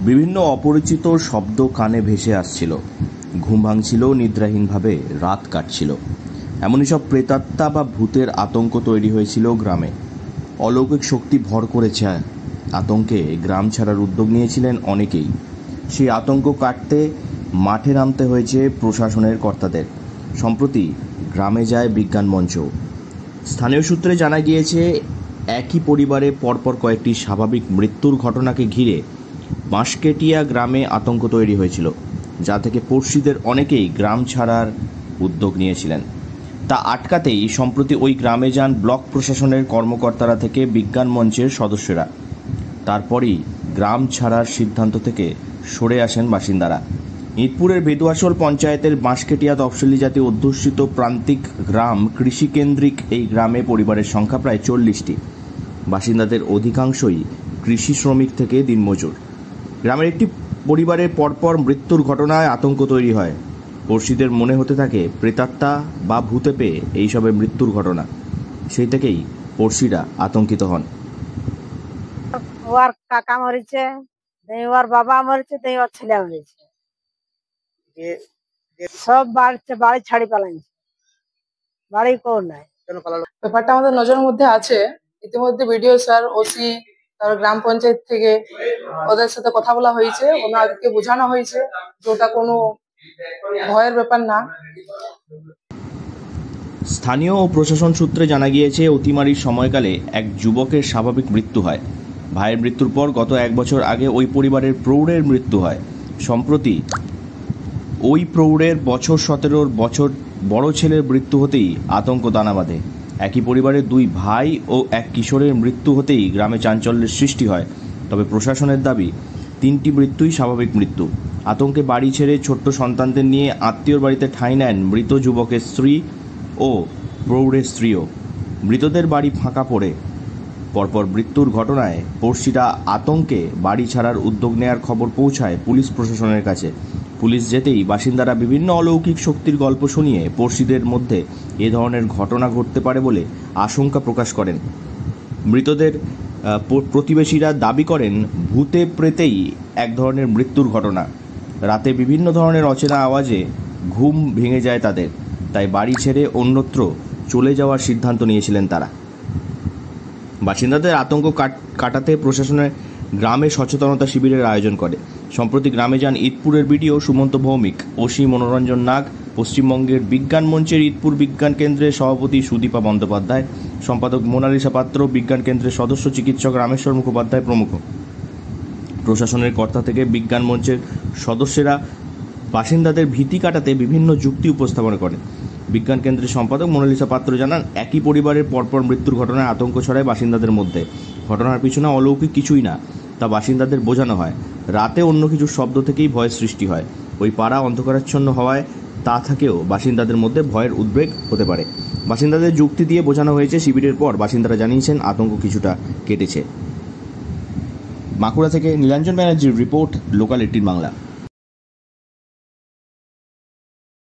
বিভিন্ন অপরিচিত শব্দ কানে ভেসে আসছিল। ঘুম ভাঙছিল, নিদ্রাহীনভাবে রাত কাটছিল। এমনই সব প্রেতাত্মা বা ভূতের আতঙ্ক তৈরি হয়েছিল গ্রামে। অলৌকিক শক্তি ভর করেছে আতঙ্কে গ্রাম ছাড়ার উদ্যোগ নিয়েছিলেন অনেকেই। সেই আতঙ্ক কাটতে মাঠে নামতে হয়েছে প্রশাসনের কর্তাদের। সম্প্রতি গ্রামে যায় বিজ্ঞান মঞ্চ। স্থানীয় সূত্রে জানা গিয়েছে, একই পরিবারে পরপর কয়েকটি স্বাভাবিক মৃত্যুর ঘটনাকে ঘিরে বাঁশকেটিয়া গ্রামে আতঙ্ক তৈরি হয়েছিল, যা থেকে পড়শিদের অনেকেই গ্রাম ছাড়ার উদ্যোগ নিয়েছিলেন। তা আটকাতেই সম্প্রতি ওই গ্রামে যান ব্লক প্রশাসনের কর্মকর্তারা থেকে বিজ্ঞান মঞ্চের সদস্যরা। তারপরই গ্রাম ছাড়ার সিদ্ধান্ত থেকে সরে আসেন বাসিন্দারা। ইঁদপুরের ভেদুয়াশোল পঞ্চায়েতের বাঁশকেটিয়া তফসিলি জাতি অধ্যুষিত প্রান্তিক গ্রাম কৃষিকেন্দ্রিক এই গ্রামে পরিবারের সংখ্যা প্রায় 40টি। বাসিন্দাদের অধিকাংশই কৃষি শ্রমিক থেকে দিনমজুর। গ্রামের একটি পরিবারের পরপর মৃত্যুর ঘটনায় আতঙ্ক তৈরি হয়। পড়শিদের মনে হতে থাকে প্রেতাত্মা বা ভূতে পেয়ে এইসবের মৃত্যুর ঘটনা। সেই থেকেই পড়শিরা আতঙ্কিত হন। ওর কাকা মরেছে, ওর বাবা মরেছে, ওর ছেলে মরেছে, সব বাড়ি ছাড়ি পালাইছে, বাড়ি কেউ নাই। ব্যাপারটা আমাদের নজরের মধ্যে আছে। ইতিমধ্যে বিডিও স্যার, ওসি, তারপর গ্রাম পঞ্চায়েত থেকে ওদের সাথে কথা বলা হয়েছে। ওনাদেরকে বোঝানো হয়েছে যে ওটা কোনো ভয়ের ব্যাপার না। স্থানীয় ও প্রশাসন সূত্রে জানা গিয়েছে, অতিমারির সময়কালে এক যুবকের স্বাভাবিক মৃত্যু হয়। ভাইয়ের মৃত্যুর পর গত 1 বছর আগে ওই পরিবারের প্রৌঢ়ের মৃত্যু হয়। সম্প্রতি ওই প্রৌঢ়ের বছর 17 বছর বড় ছেলের মৃত্যু হতেই আতঙ্ক দানা বাঁধে। একই পরিবারের 2 ভাই ও এক কিশোরের মৃত্যু হতেই গ্রামে চাঞ্চল্যের সৃষ্টি হয়। তবে প্রশাসনের দাবি, 3টি মৃত্যুই স্বাভাবিক মৃত্যু। আতঙ্কে বাড়ি ছেড়ে ছোট্ট সন্তানদের নিয়ে আত্মীয়র বাড়িতে ঠাঁই নেন মৃত যুবকের স্ত্রী ও প্রৌঢ়ের স্ত্রীও। মৃতদের বাড়ি ফাঁকা পড়ে। পরপর মৃত্যুর ঘটনায় পড়শিরা আতঙ্কে বাড়ি ছাড়ার উদ্যোগ নেয়ার খবর পৌঁছায় পুলিশ প্রশাসনের কাছে। পুলিশ যেতেই বাসিন্দারা বিভিন্ন অলৌকিক শক্তির গল্প শুনিয়ে পড়শিদের মধ্যে এ ধরনের ঘটনা ঘটতে পারে বলে আশঙ্কা প্রকাশ করেন। মৃতদের প্রতিবেশীরা দাবি করেন, ভূতে প্রেতেই এক ধরনের মৃত্যুর ঘটনা। রাতে বিভিন্ন ধরনের অচেনা আওয়াজে ঘুম ভেঙে যায় তাদের, তাই বাড়ি ছেড়ে অন্যত্র চলে যাওয়ার সিদ্ধান্ত নিয়েছিলেন তারা। বাসিন্দাদের আতঙ্ক কাটাতে প্রশাসনের গ্রামে সচেতনতা শিবিরের আয়োজন করে। সম্প্রতি গ্রামে যান ইঁদপুরের বিডিও সুমন্ত ভৌমিক, ওসি মনোরঞ্জন নাগ, পশ্চিমবঙ্গের বিজ্ঞান মঞ্চের ইঁদপুর বিজ্ঞান কেন্দ্রের সভাপতি সুদীপা বন্দ্যোপাধ্যায়, সম্পাদক মোনালিসা পাত্র, বিজ্ঞান কেন্দ্রের সদস্য চিকিৎসক রামেশ্বর মুখোপাধ্যায় প্রমুখ। প্রশাসনের কর্তা থেকে বিজ্ঞান মঞ্চের সদস্যরা বাসিন্দাদের ভীতি কাটাতে বিভিন্ন যুক্তি উপস্থাপন করেন। বিজ্ঞান কেন্দ্রের সম্পাদক মোনালিসা পাত্র জানান, একই পরিবারের পরপর মৃত্যুর ঘটনায় আতঙ্ক ছড়ায় বাসিন্দাদের মধ্যে। ঘটনার পিছনে অলৌকিক কিছুই না, তা বাসিন্দাদের বোঝানো হয়। রাতে অন্য কিছু শব্দ থেকেই ভয়ের সৃষ্টি হয়। ওই পাড়া অন্ধকারাচ্ছন্ন হওয়ায় তা থেকেও বাসিন্দাদের মধ্যে ভয়ের উদ্বেগ হতে পারে। বাসিন্দাদের যুক্তি দিয়ে বোঝানো হয়েছে। শিবিরের পর বাসিন্দারা জানিয়েছেন আতঙ্ক কিছুটা কেটেছে। বাঁকুড়া থেকে নীলাঞ্জন ব্যানার্জির রিপোর্ট, লোকাল 18 বাংলা।